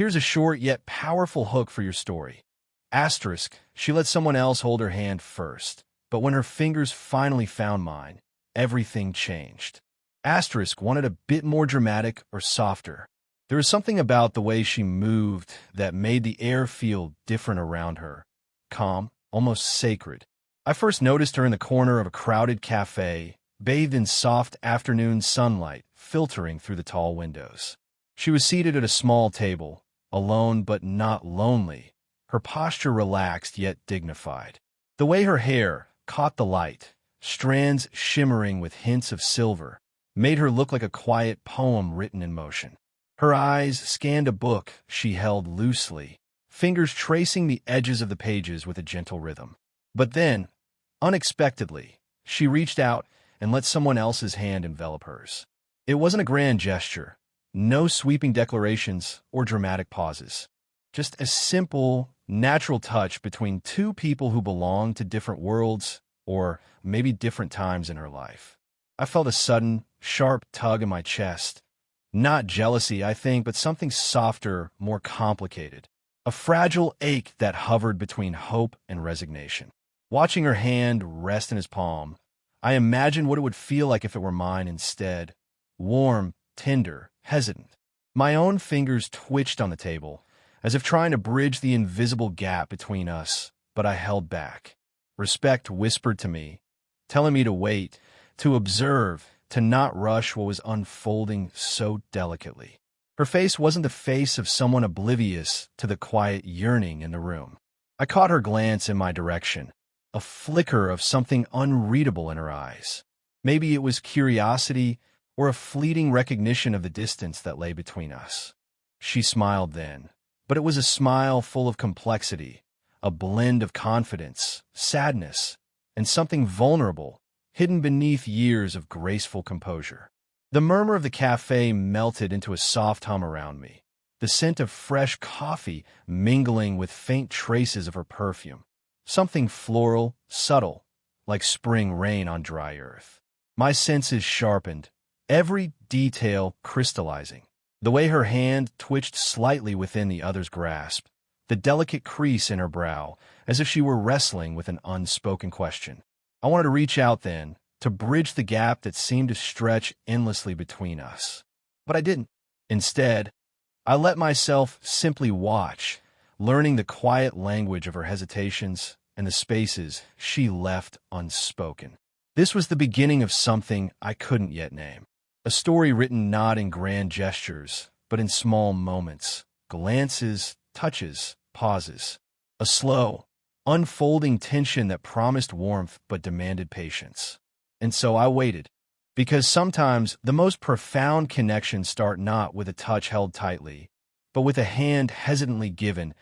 Here's a short yet powerful hook for your story. Asterisk, she let someone else hold her hand first, but when her fingers finally found mine, everything changed. Asterisk wanted a bit more dramatic or softer. There was something about the way she moved that made the air feel different around her. Calm, almost sacred. I first noticed her in the corner of a crowded cafe, bathed in soft afternoon sunlight filtering through the tall windows. She was seated at a small table, alone but not lonely, her posture relaxed yet dignified. The way her hair caught the light, strands shimmering with hints of silver, made her look like a quiet poem written in motion. Her eyes scanned a book she held loosely, fingers tracing the edges of the pages with a gentle rhythm. But then, unexpectedly, she reached out and let someone else's hand envelop hers. It wasn't a grand gesture, no sweeping declarations or dramatic pauses. Just a simple, natural touch between two people who belong to different worlds or maybe different times in her life. I felt a sudden, sharp tug in my chest. Not jealousy, I think, but something softer, more complicated. A fragile ache that hovered between hope and resignation. Watching her hand rest in his palm, I imagined what it would feel like if it were mine instead. Warm, tender, hesitant. My own fingers twitched on the table, as if trying to bridge the invisible gap between us, but I held back. Respect whispered to me, telling me to wait, to observe, to not rush what was unfolding so delicately. Her face wasn't the face of someone oblivious to the quiet yearning in the room. I caught her glance in my direction, a flicker of something unreadable in her eyes. Maybe it was curiosity or a fleeting recognition of the distance that lay between us. She smiled then, but it was a smile full of complexity, a blend of confidence, sadness, and something vulnerable, hidden beneath years of graceful composure. The murmur of the cafe melted into a soft hum around me, the scent of fresh coffee mingling with faint traces of her perfume. Something floral, subtle, like spring rain on dry earth. My senses sharpened, every detail crystallizing. The way her hand twitched slightly within the other's grasp, the delicate crease in her brow, as if she were wrestling with an unspoken question. I wanted to reach out then, to bridge the gap that seemed to stretch endlessly between us. But I didn't. Instead, I let myself simply watch, learning the quiet language of her hesitations and the spaces she left unspoken. This was the beginning of something I couldn't yet name. A story written not in grand gestures, but in small moments, glances, touches, pauses. A slow, unfolding tension that promised warmth but demanded patience. And so I waited, because sometimes the most profound connections start not with a touch held tightly, but with a hand hesitantly given,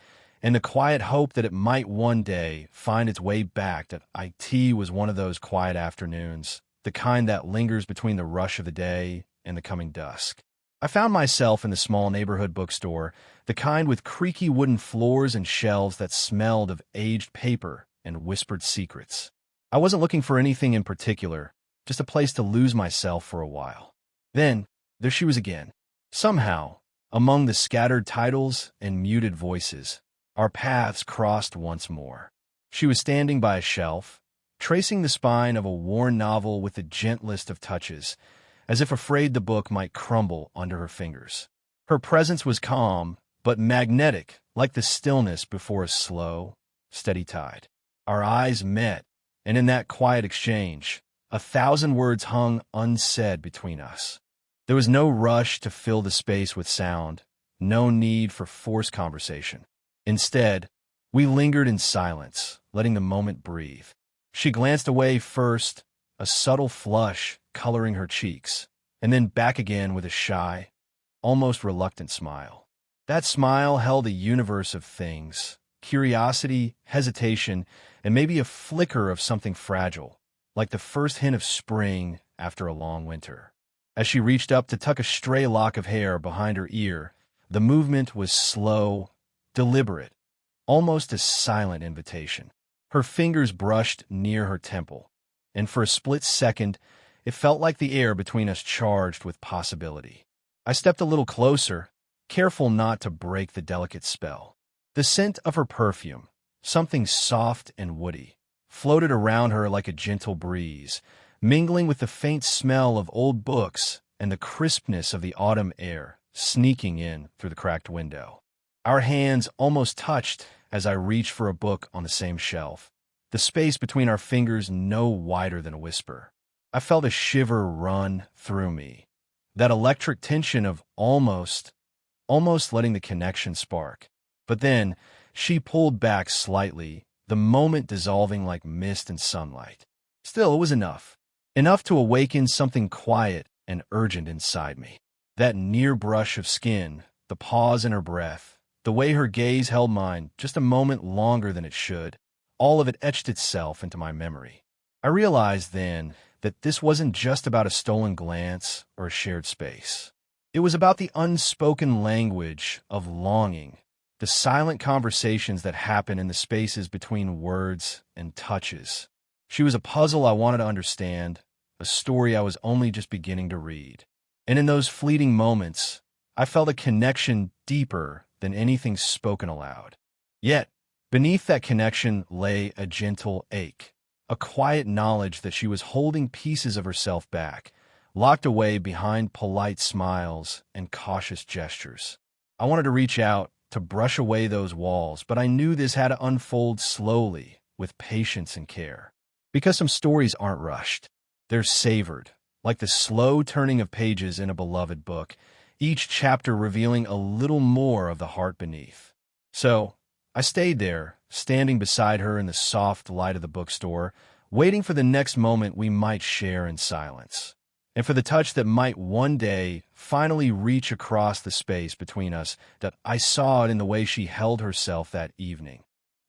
and the quiet hope that it might one day find its way back. That it was one of those quiet afternoons, the kind that lingers between the rush of the day and the coming dusk. I found myself in the small neighborhood bookstore, the kind with creaky wooden floors and shelves that smelled of aged paper and whispered secrets. I wasn't looking for anything in particular, just a place to lose myself for a while. Then, there she was again. Somehow, among the scattered titles and muted voices, our paths crossed once more. She was standing by a shelf, tracing the spine of a worn novel with the gentlest of touches, as if afraid the book might crumble under her fingers. Her presence was calm, but magnetic, like the stillness before a slow, steady tide. Our eyes met, and in that quiet exchange, 1,000 words hung unsaid between us. There was no rush to fill the space with sound, no need for forced conversation. Instead, we lingered in silence, letting the moment breathe. She glanced away first, a subtle flush coloring her cheeks, and then back again with a shy, almost reluctant smile. That smile held a universe of things, curiosity, hesitation, and maybe a flicker of something fragile, like the first hint of spring after a long winter. As she reached up to tuck a stray lock of hair behind her ear, the movement was slow, deliberate, almost a silent invitation. Her fingers brushed near her temple, and for a split second, it felt like the air between us charged with possibility. I stepped a little closer, careful not to break the delicate spell. The scent of her perfume, something soft and woody, floated around her like a gentle breeze, mingling with the faint smell of old books and the crispness of the autumn air sneaking in through the cracked window. Our hands almost touched as I reached for a book on the same shelf, the space between our fingers no wider than a whisper. I felt a shiver run through me, that electric tension of almost letting the connection spark. But then she pulled back slightly, the moment dissolving like mist in sunlight. Still, it was enough. Enough to awaken something quiet and urgent inside me. That near brush of skin, the pause in her breath, the way her gaze held mine just a moment longer than it should, all of it etched itself into my memory. I realized then that this wasn't just about a stolen glance or a shared space. It was about the unspoken language of longing, the silent conversations that happen in the spaces between words and touches. She was a puzzle I wanted to understand, a story I was only just beginning to read. And in those fleeting moments, I felt a connection deeper than anything spoken aloud. Yet, beneath that connection lay a gentle ache, a quiet knowledge that she was holding pieces of herself back, locked away behind polite smiles and cautious gestures. I wanted to reach out, to brush away those walls, but I knew this had to unfold slowly, with patience and care. Because some stories aren't rushed. They're savored, like the slow turning of pages in a beloved book, each chapter revealing a little more of the heart beneath. So, I stayed there, standing beside her in the soft light of the bookstore, waiting for the next moment we might share in silence, and for the touch that might one day finally reach across the space between us. That I saw it in the way she held herself that evening,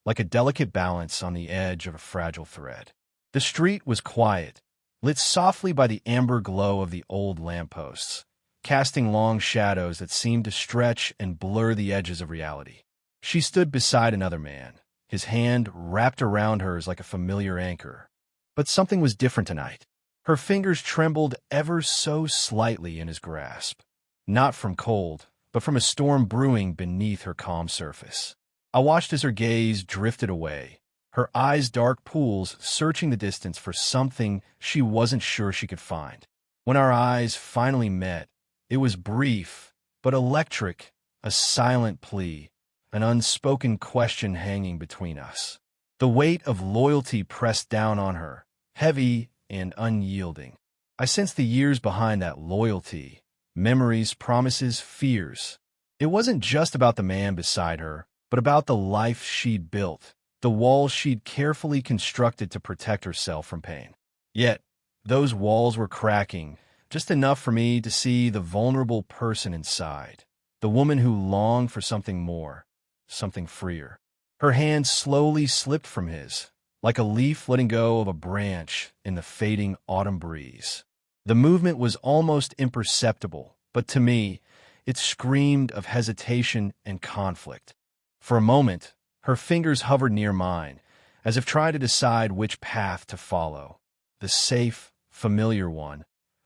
like a delicate balance on the edge of a fragile thread. The street was quiet, lit softly by the amber glow of the old lampposts, casting long shadows that seemed to stretch and blur the edges of reality. She stood beside another man, his hand wrapped around hers like a familiar anchor. But something was different tonight. Her fingers trembled ever so slightly in his grasp, not from cold, but from a storm brewing beneath her calm surface. I watched as her gaze drifted away, her eyes dark pools searching the distance for something she wasn't sure she could find. When our eyes finally met, it was brief, but electric, a silent plea, an unspoken question hanging between us. The weight of loyalty pressed down on her, heavy and unyielding. I sensed the years behind that loyalty, memories, promises, fears. It wasn't just about the man beside her, but about the life she'd built, the walls she'd carefully constructed to protect herself from pain. Yet, those walls were cracking, just enough for me to see the vulnerable person inside, the woman who longed for something more, something freer. Her hand slowly slipped from his, like a leaf letting go of a branch in the fading autumn breeze. The movement was almost imperceptible, but to me, it screamed of hesitation and conflict. For a moment, her fingers hovered near mine, as if trying to decide which path to follow, the safe, familiar one,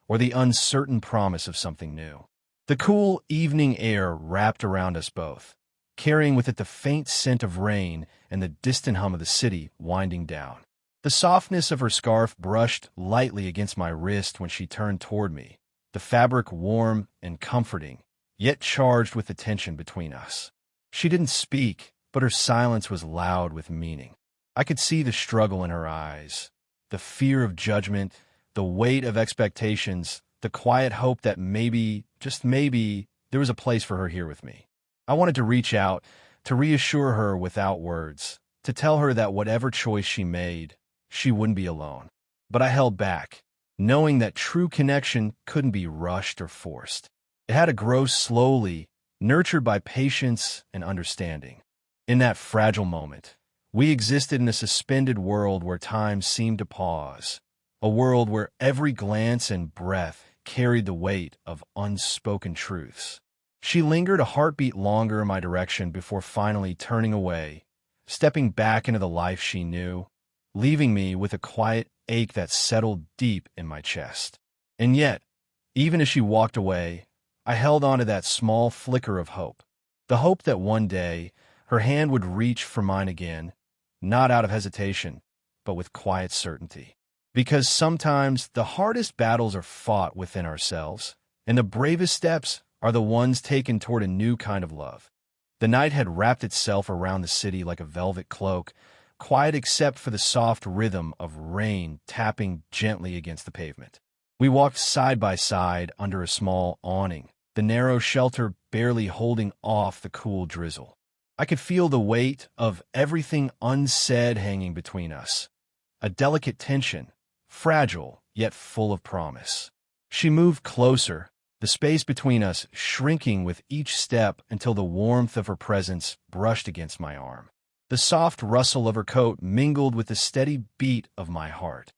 or the uncertain promise of something new. The cool evening air wrapped around us both, carrying with it the faint scent of rain and the distant hum of the city winding down. The softness of her scarf brushed lightly against my wrist when she turned toward me, the fabric warm and comforting, yet charged with the tension between us. She didn't speak, but her silence was loud with meaning. I could see the struggle in her eyes, the fear of judgment, the weight of expectations, the quiet hope that maybe, just maybe, there was a place for her here with me. I wanted to reach out, to reassure her without words, to tell her that whatever choice she made, she wouldn't be alone. But I held back, knowing that true connection couldn't be rushed or forced. It had to grow slowly, nurtured by patience and understanding. In that fragile moment, we existed in a suspended world where time seemed to pause, a world where every glance and breath carried the weight of unspoken truths. She lingered a heartbeat longer in my direction before finally turning away, stepping back into the life she knew, leaving me with a quiet ache that settled deep in my chest. And yet, even as she walked away, I held on to that small flicker of hope. The hope that one day her hand would reach for mine again, not out of hesitation, but with quiet certainty. Because sometimes the hardest battles are fought within ourselves, and the bravest steps are the ones taken toward a new kind of love. The night had wrapped itself around the city like a velvet cloak, quiet except for the soft rhythm of rain tapping gently against the pavement. We walked side by side under a small awning, the narrow shelter barely holding off the cool drizzle. I could feel the weight of everything unsaid hanging between us, a delicate tension, fragile yet full of promise. She moved closer, the space between us shrinking with each step until the warmth of her presence brushed against my arm. The soft rustle of her coat mingled with the steady beat of my heart,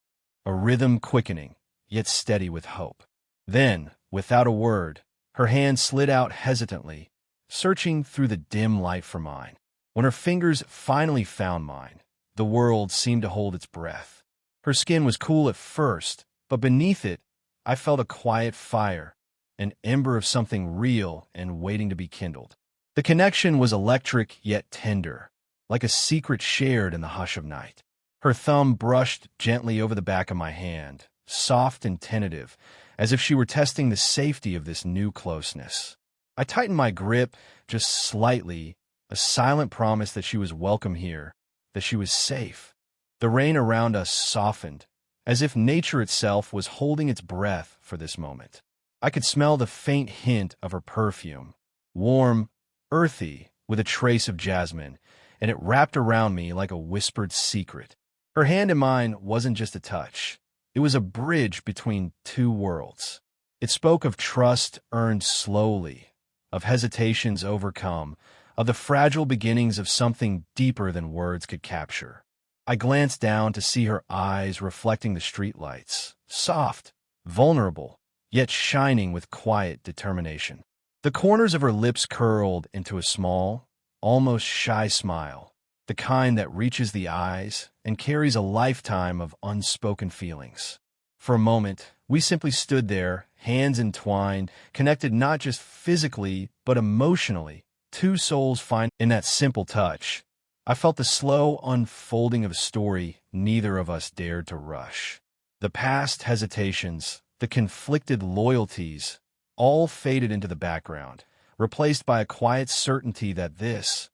a rhythm quickening, yet steady with hope. Then, without a word, her hand slid out hesitantly, searching through the dim light for mine. When her fingers finally found mine, the world seemed to hold its breath. Her skin was cool at first, but beneath it, I felt a quiet fire, an ember of something real and waiting to be kindled. The connection was electric yet tender, like a secret shared in the hush of night. Her thumb brushed gently over the back of my hand, soft and tentative, as if she were testing the safety of this new closeness. I tightened my grip just slightly, a silent promise that she was welcome here, that she was safe. The rain around us softened, as if nature itself was holding its breath for this moment. I could smell the faint hint of her perfume, warm, earthy, with a trace of jasmine, and it wrapped around me like a whispered secret. Her hand in mine wasn't just a touch. It was a bridge between two worlds. It spoke of trust earned slowly, of hesitations overcome, of the fragile beginnings of something deeper than words could capture. I glanced down to see her eyes reflecting the streetlights, soft, vulnerable, yet shining with quiet determination. The corners of her lips curled into a small, almost shy smile, the kind that reaches the eyes and carries a lifetime of unspoken feelings. For a moment, we simply stood there, hands entwined, connected not just physically, but emotionally, two souls find in that simple touch. I felt the slow unfolding of a story neither of us dared to rush. The past hesitations, the conflicted loyalties, all faded into the background, replaced by a quiet certainty that this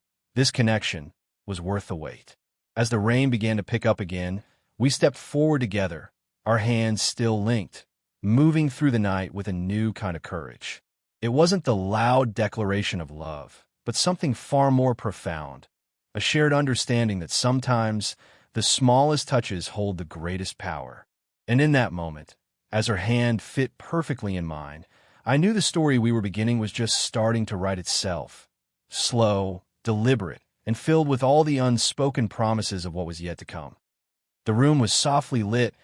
connection, was worth the wait. As the rain began to pick up again, we stepped forward together, our hands still linked, moving through the night with a new kind of courage. It wasn't the loud declaration of love, but something far more profound, a shared understanding that sometimes the smallest touches hold the greatest power. And in that moment, as her hand fit perfectly in mine, I knew the story we were beginning was just starting to write itself, slow, deliberate, and filled with all the unspoken promises of what was yet to come. The room was softly lit,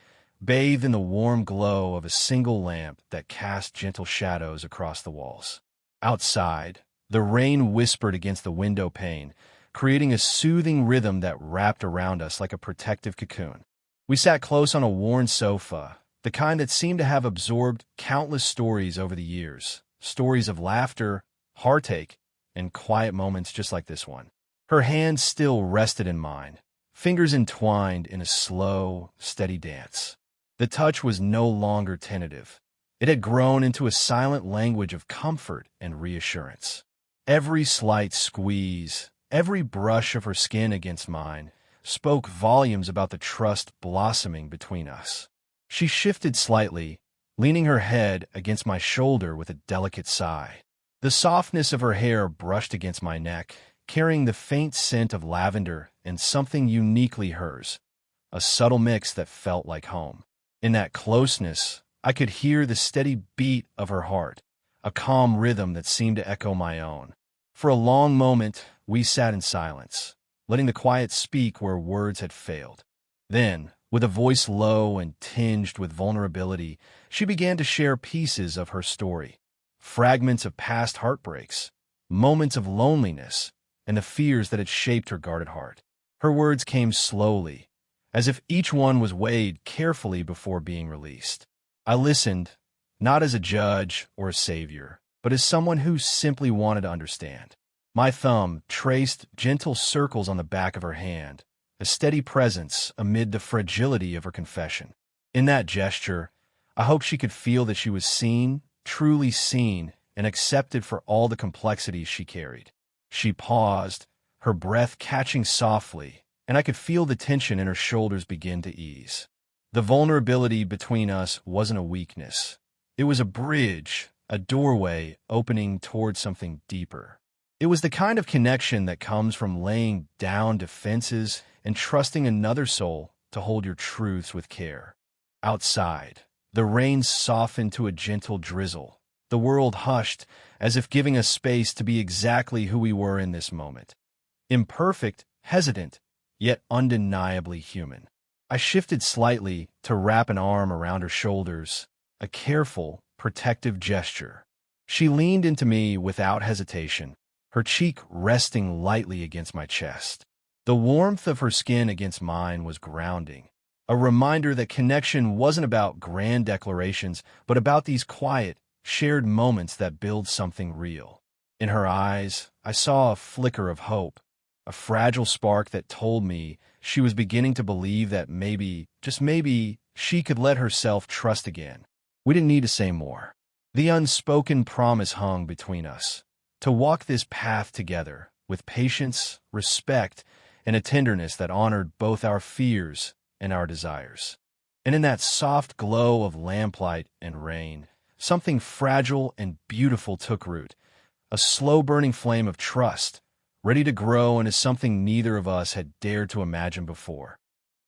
bathed in the warm glow of a single lamp that cast gentle shadows across the walls. Outside, the rain whispered against the window pane, creating a soothing rhythm that wrapped around us like a protective cocoon. We sat close on a worn sofa, the kind that seemed to have absorbed countless stories over the years, stories of laughter, heartache, and quiet moments just like this one. Her hand still rested in mine, fingers entwined in a slow, steady dance. The touch was no longer tentative. It had grown into a silent language of comfort and reassurance. Every slight squeeze, every brush of her skin against mine, spoke volumes about the trust blossoming between us. She shifted slightly, leaning her head against my shoulder with a delicate sigh. The softness of her hair brushed against my neck, carrying the faint scent of lavender and something uniquely hers, a subtle mix that felt like home. In that closeness, I could hear the steady beat of her heart, a calm rhythm that seemed to echo my own. For a long moment, we sat in silence, letting the quiet speak where words had failed. Then, with a voice low and tinged with vulnerability, she began to share pieces of her story, fragments of past heartbreaks, moments of loneliness, and the fears that had shaped her guarded heart. Her words came slowly, as if each one was weighed carefully before being released. I listened, not as a judge or a savior, but as someone who simply wanted to understand. My thumb traced gentle circles on the back of her hand, a steady presence amid the fragility of her confession. In that gesture, I hoped she could feel that she was seen, truly seen, and accepted for all the complexities she carried. She paused, her breath catching softly, and I could feel the tension in her shoulders begin to ease. The vulnerability between us wasn't a weakness. It was a bridge, a doorway opening towards something deeper. It was the kind of connection that comes from laying down defenses and trusting another soul to hold your truths with care. Outside, the rain softened to a gentle drizzle. The world hushed, as if giving us space to be exactly who we were in this moment. Imperfect, hesitant, yet undeniably human. I shifted slightly to wrap an arm around her shoulders, a careful, protective gesture. She leaned into me without hesitation, her cheek resting lightly against my chest. The warmth of her skin against mine was grounding, a reminder that connection wasn't about grand declarations, but about these quiet, shared moments that build something real. In her eyes, I saw a flicker of hope, a fragile spark that told me she was beginning to believe that maybe, just maybe, she could let herself trust again. We didn't need to say more. The unspoken promise hung between us, to walk this path together with patience, respect, and a tenderness that honored both our fears and our desires. And in that soft glow of lamplight and rain, something fragile and beautiful took root, a slow-burning flame of trust, ready to grow into something neither of us had dared to imagine before.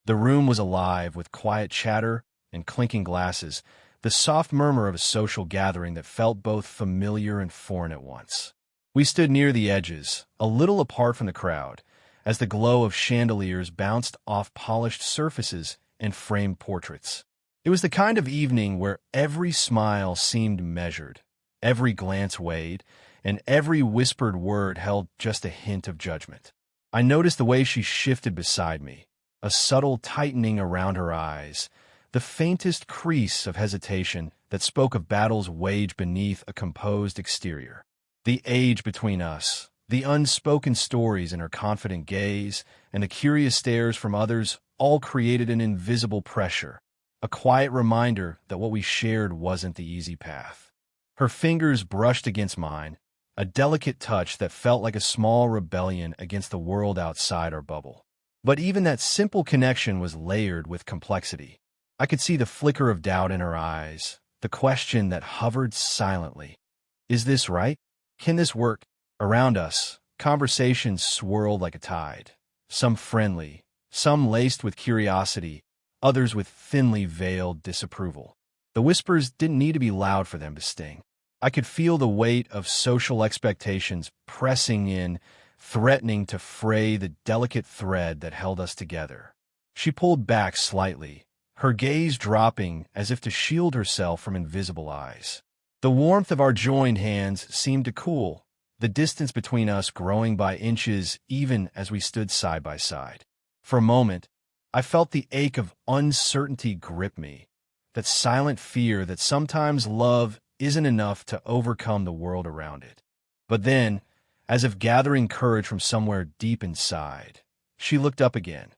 The room was alive with quiet chatter and clinking glasses, the soft murmur of a social gathering that felt both familiar and foreign at once. We stood near the edges, a little apart from the crowd, as the glow of chandeliers bounced off polished surfaces and framed portraits. It was the kind of evening where every smile seemed measured, every glance weighed, and every whispered word held just a hint of judgment. I noticed the way she shifted beside me, a subtle tightening around her eyes, the faintest crease of hesitation that spoke of battles waged beneath a composed exterior. The age between us, the unspoken stories in her confident gaze, and the curious stares from others all created an invisible pressure, a quiet reminder that what we shared wasn't the easy path. Her fingers brushed against mine, a delicate touch that felt like a small rebellion against the world outside our bubble. But even that simple connection was layered with complexity. I could see the flicker of doubt in her eyes, the question that hovered silently. Is this right? Can this work? Around us, conversations swirled like a tide, some friendly, some laced with curiosity, others with thinly veiled disapproval. The whispers didn't need to be loud for them to sting. I could feel the weight of social expectations pressing in, threatening to fray the delicate thread that held us together. She pulled back slightly, her gaze dropping as if to shield herself from invisible eyes. The warmth of our joined hands seemed to cool, the distance between us growing by inches even as we stood side by side. For a moment, I felt the ache of uncertainty grip me, that silent fear that sometimes love isn't enough to overcome the world around it. But then, as if gathering courage from somewhere deep inside, she looked up again,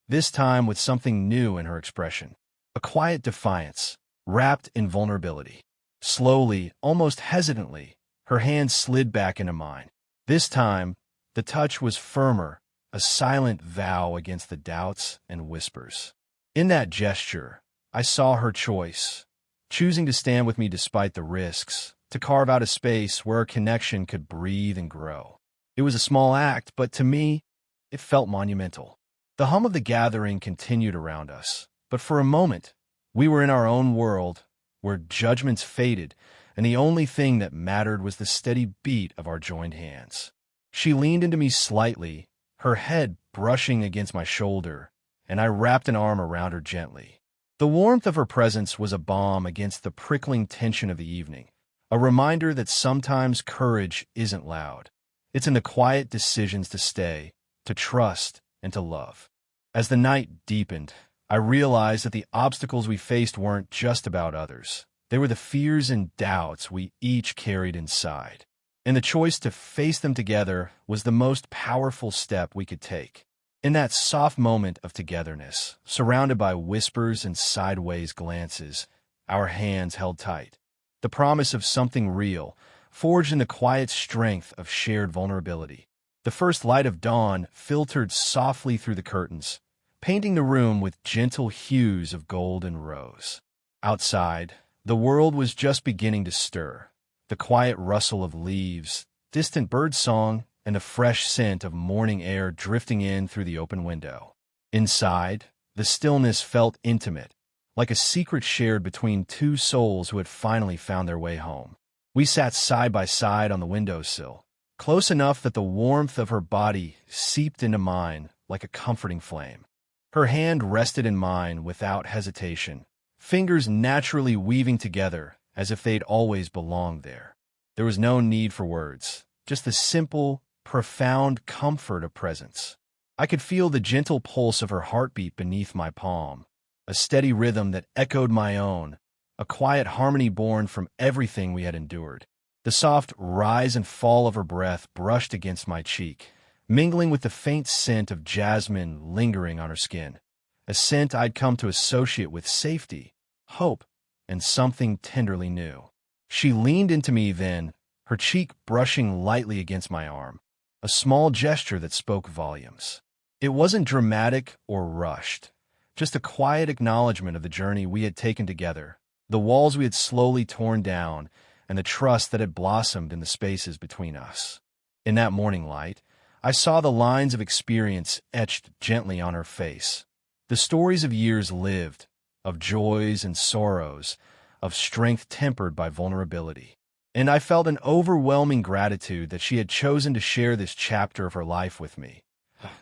this time with something new in her expression, a quiet defiance, wrapped in vulnerability. Slowly, almost hesitantly, her hand slid back into mine. This time, the touch was firmer, a silent vow against the doubts and whispers. In that gesture, I saw her choice, choosing to stand with me despite the risks, to carve out a space where our connection could breathe and grow. It was a small act, but to me, it felt monumental. The hum of the gathering continued around us, but for a moment, we were in our own world, where judgments faded, and the only thing that mattered was the steady beat of our joined hands. She leaned into me slightly, her head brushing against my shoulder, and I wrapped an arm around her gently. The warmth of her presence was a balm against the prickling tension of the evening, a reminder that sometimes courage isn't loud. It's in the quiet decisions to stay, to trust, and to love. As the night deepened, I realized that the obstacles we faced weren't just about others. They were the fears and doubts we each carried inside. And the choice to face them together was the most powerful step we could take. In that soft moment of togetherness, surrounded by whispers and sideways glances, our hands held tight. The promise of something real, forged in the quiet strength of shared vulnerability. The first light of dawn filtered softly through the curtains, painting the room with gentle hues of gold and rose. Outside, the world was just beginning to stir. The quiet rustle of leaves, distant bird song, and the fresh scent of morning air drifting in through the open window. Inside, the stillness felt intimate, like a secret shared between two souls who had finally found their way home. We sat side by side on the windowsill, close enough that the warmth of her body seeped into mine like a comforting flame. Her hand rested in mine without hesitation, fingers naturally weaving together as if they'd always belonged there. There was no need for words, just the simple, profound comfort of presence. I could feel the gentle pulse of her heartbeat beneath my palm, a steady rhythm that echoed my own, a quiet harmony born from everything we had endured. The soft rise and fall of her breath brushed against my cheek, mingling with the faint scent of jasmine lingering on her skin, a scent I'd come to associate with safety, hope, and something tenderly new. She leaned into me then, her cheek brushing lightly against my arm, a small gesture that spoke volumes. It wasn't dramatic or rushed, just a quiet acknowledgement of the journey we had taken together, the walls we had slowly torn down, and the trust that had blossomed in the spaces between us. In that morning light, I saw the lines of experience etched gently on her face, the stories of years lived, of joys and sorrows, of strength tempered by vulnerability. And I felt an overwhelming gratitude that she had chosen to share this chapter of her life with me,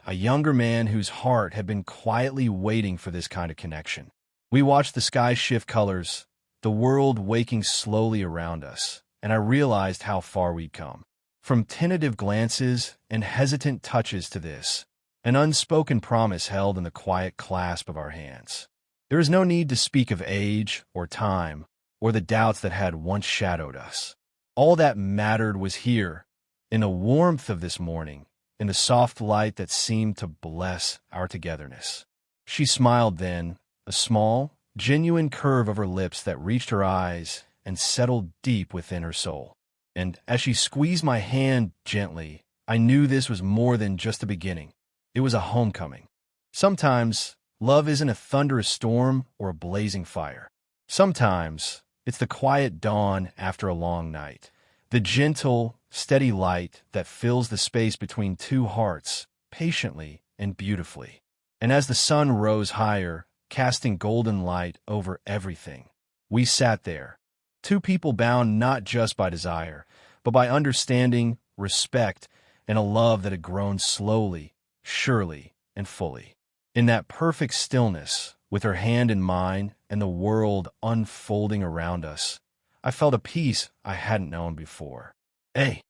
a younger man whose heart had been quietly waiting for this kind of connection. We watched the sky shift colors, the world waking slowly around us, and I realized how far we'd come. From tentative glances and hesitant touches to this, an unspoken promise held in the quiet clasp of our hands. There is no need to speak of age or time or the doubts that had once shadowed us. All that mattered was here, in the warmth of this morning, in the soft light that seemed to bless our togetherness. She smiled then, a small, genuine curve of her lips that reached her eyes and settled deep within her soul. And as she squeezed my hand gently, I knew this was more than just a beginning. It was a homecoming. Sometimes, love isn't a thunderous storm or a blazing fire. Sometimes, it's the quiet dawn after a long night, the gentle, steady light that fills the space between two hearts, patiently and beautifully. And as the sun rose higher, casting golden light over everything, we sat there, two people bound not just by desire, but by understanding, respect, and a love that had grown slowly, surely, and fully. In that perfect stillness, with her hand in mine and the world unfolding around us, I felt a peace I hadn't known before. Hey,